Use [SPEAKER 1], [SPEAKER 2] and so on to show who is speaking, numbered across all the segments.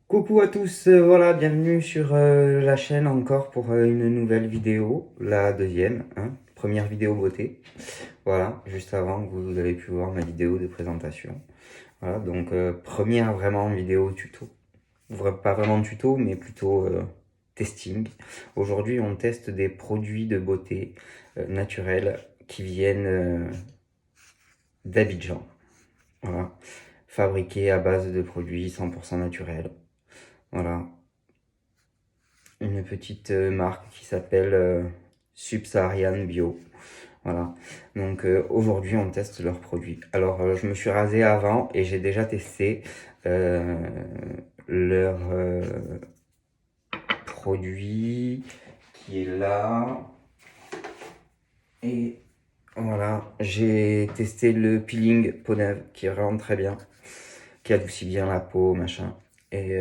[SPEAKER 1] Coucou à tous, voilà, bienvenue sur la chaîne encore pour une nouvelle vidéo, la deuxième, hein, première vidéo beauté. Voilà, juste avant que vous avez pu voir ma vidéo de présentation. Voilà, donc première vraiment vidéo tuto. Pas vraiment tuto, mais plutôt testing. Aujourd'hui, on teste des produits de beauté naturels qui viennent d'Abidjan. Voilà, fabriqués à base de produits 100% naturels. Voilà, une petite marque qui s'appelle Subsaharian Bio. Voilà, donc aujourd'hui on teste leurs produits. Alors je me suis rasé avant et j'ai déjà testé leur produit qui est là. Et voilà, j'ai testé le peeling peau neuve qui est vraiment très bien, qui adoucit bien la peau, machin. Et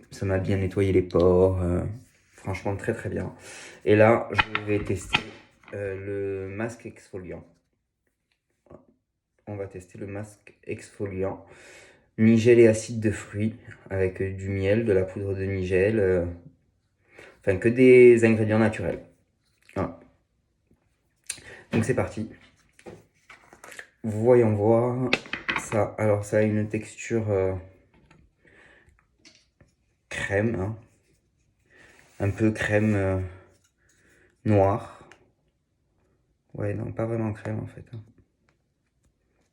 [SPEAKER 1] ça m'a bien nettoyé les pores, franchement très très bien. Et là, je vais tester le masque exfoliant. On va tester le masque exfoliant. Nigel et acide de fruits avec du miel, de la poudre de nigel, enfin que des ingrédients naturels. Voilà. Donc c'est parti. Voyons voir ça. Alors ça a une texture crème, hein. Un peu crème noire. Ouais, non, pas vraiment crème en fait, hein.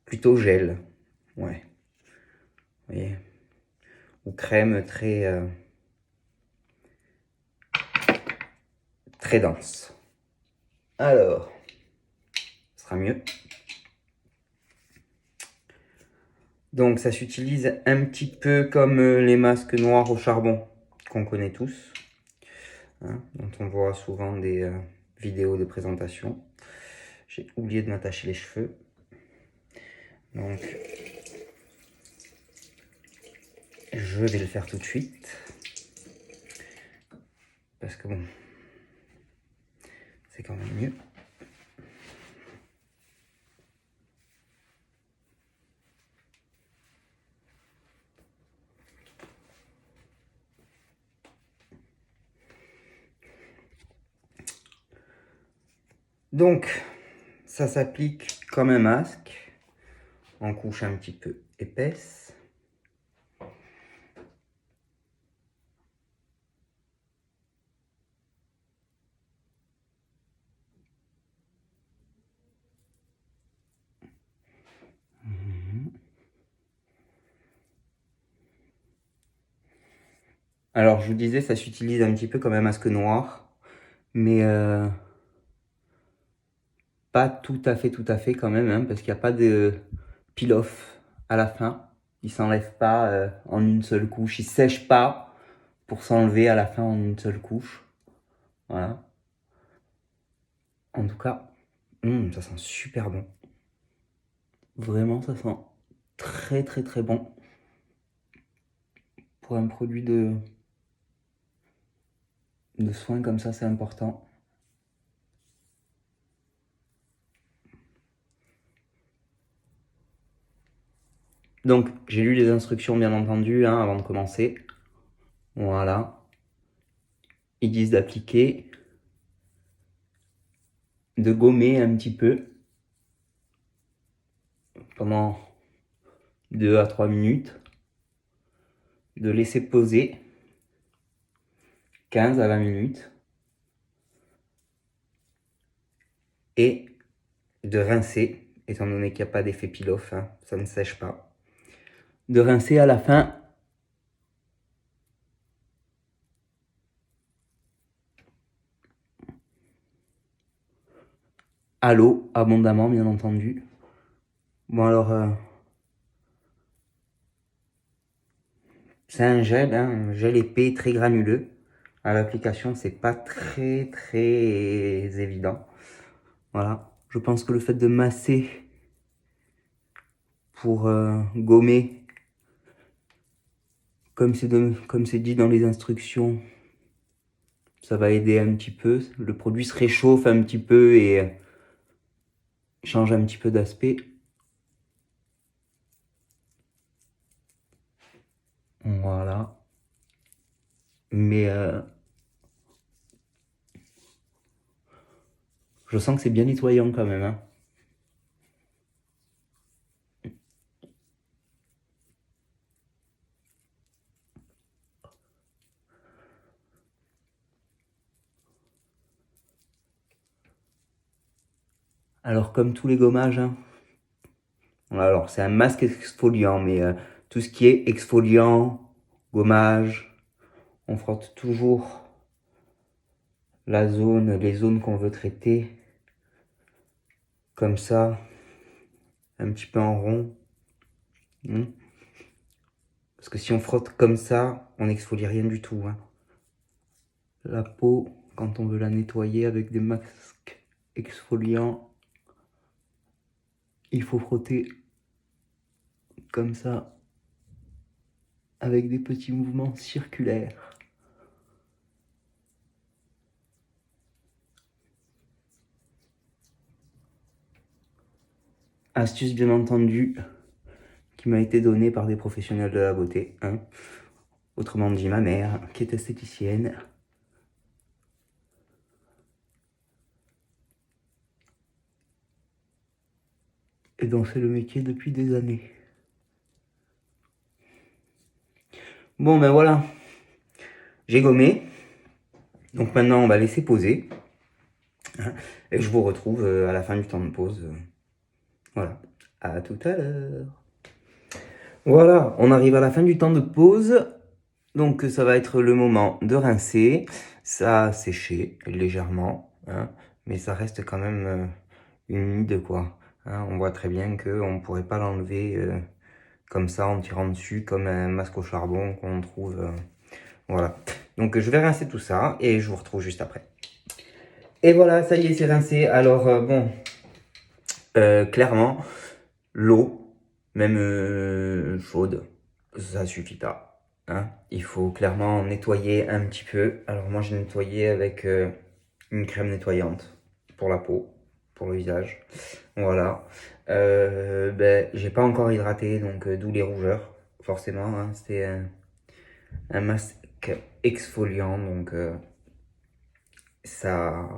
[SPEAKER 1] Plutôt gel, ouais. Vous voyez, ou crème très très dense. Alors, ce sera mieux. Donc ça s'utilise un petit peu comme les masques noirs au charbon qu'on connaît tous, hein, dont on voit souvent des vidéos de présentation. J'ai oublié de m'attacher les cheveux. Donc je vais le faire tout de suite. Parce que bon, c'est quand même mieux. Donc, ça s'applique comme un masque, en couche un petit peu épaisse. Alors, je vous disais, ça s'utilise un petit peu comme un masque noir, mais pas tout à fait quand même, hein, parce qu'il n'y a pas de peel-off à la fin. Il s'enlève pas en une seule couche, il sèche pas pour s'enlever à la fin en une seule couche. Voilà. En tout cas, ça sent super bon. Vraiment, ça sent très bon. Pour un produit de soin comme ça, c'est important. Donc, j'ai lu les instructions, bien entendu, hein, avant de commencer. Voilà. Ils disent d'appliquer, de gommer un petit peu pendant 2 à 3 minutes, de laisser poser 15 à 20 minutes et de rincer, étant donné qu'il n'y a pas d'effet peel-off, hein, ça ne sèche pas. De rincer à la fin à l'eau, abondamment, bien entendu. Bon, alors, c'est un gel, hein, un gel épais, très granuleux. À l'application, c'est pas très évident. Voilà. Je pense que le fait de masser pour gommer, comme c'est dit dans les instructions, ça va aider un petit peu. Le produit se réchauffe un petit peu et change un petit peu d'aspect. Voilà. Mais je sens que c'est bien nettoyant quand même, hein. Alors comme tous les gommages, hein. Alors c'est un masque exfoliant, mais tout ce qui est exfoliant, gommage, on frotte toujours les zones qu'on veut traiter, comme ça, un petit peu en rond. Parce que si on frotte comme ça, on n'exfolie rien du tout, hein. La peau, quand on veut la nettoyer avec des masques exfoliants, il faut frotter comme ça, avec des petits mouvements circulaires. Astuce bien entendu, qui m'a été donnée par des professionnels de la beauté, hein. Autrement dit ma mère, qui est esthéticienne. Et dont c'est le métier depuis des années. Bon ben voilà, j'ai gommé. Donc maintenant on va laisser poser. Et je vous retrouve à la fin du temps de pause. Voilà, à tout à l'heure. Voilà, on arrive à la fin du temps de pause. Donc ça va être le moment de rincer. Ça a séché légèrement, hein, mais ça reste quand même humide quoi. Hein, on voit très bien qu'on ne pourrait pas l'enlever comme ça en tirant dessus comme un masque au charbon qu'on trouve. Voilà. Donc je vais rincer tout ça et je vous retrouve juste après. Et voilà, ça y est, c'est rincé. Alors bon, clairement, l'eau, même chaude, ça suffit pas. Hein. Il faut clairement nettoyer un petit peu. Alors moi, j'ai nettoyé avec une crème nettoyante pour la peau, pour le visage. Voilà. Ben, j'ai pas encore hydraté, donc d'où les rougeurs, forcément. Hein. C'était un masque exfoliant, donc ça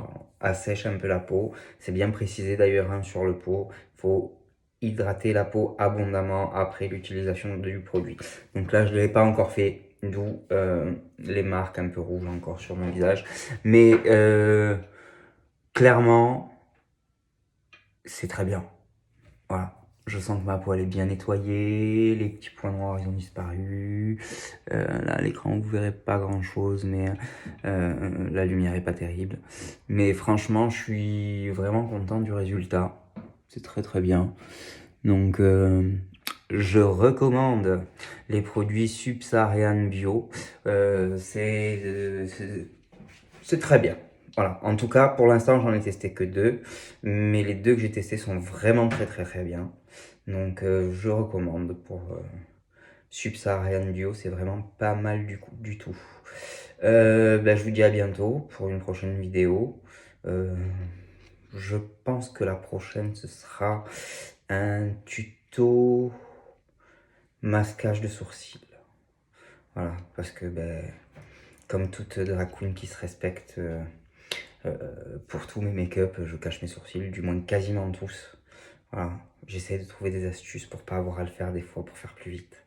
[SPEAKER 1] assèche un peu la peau. C'est bien précisé d'ailleurs hein, sur le pot. Il faut hydrater la peau abondamment après l'utilisation du produit. Donc là, je ne l'ai pas encore fait, d'où les marques un peu rouges encore sur mon visage. Mais clairement, c'est très bien. Voilà. Je sens que ma peau elle est bien nettoyée, les petits points noirs ils ont disparu. Là à l'écran vous verrez pas grand chose, mais la lumière est pas terrible. Mais franchement je suis vraiment content du résultat. C'est très très bien. Donc je recommande les produits Subsaharian Bio. C'est très bien. Voilà. En tout cas, pour l'instant, j'en ai testé que 2. Mais les 2 que j'ai testés sont vraiment très très très bien. Donc je recommande pour Subsaharian Bio. C'est vraiment pas mal du tout. Ben, je vous dis à bientôt pour une prochaine vidéo. Je pense que la prochaine, ce sera un tuto masquage de sourcils. Voilà. Parce que, ben, comme toute drag queen qui se respecte... pour tous mes make-up, je cache mes sourcils, du moins quasiment tous. Voilà, j'essaie de trouver des astuces pour pas avoir à le faire des fois, pour faire plus vite.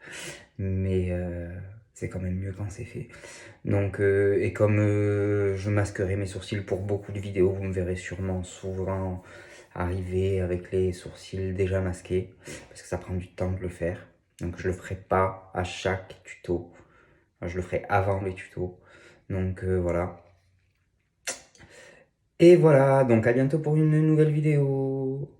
[SPEAKER 1] Mais c'est quand même mieux quand c'est fait. Donc, et comme je masquerai mes sourcils pour beaucoup de vidéos, vous me verrez sûrement souvent arriver avec les sourcils déjà masqués, parce que ça prend du temps de le faire. Donc je le ferai pas à chaque tuto, je le ferai avant les tutos. Donc voilà. Et voilà, donc à bientôt pour une nouvelle vidéo.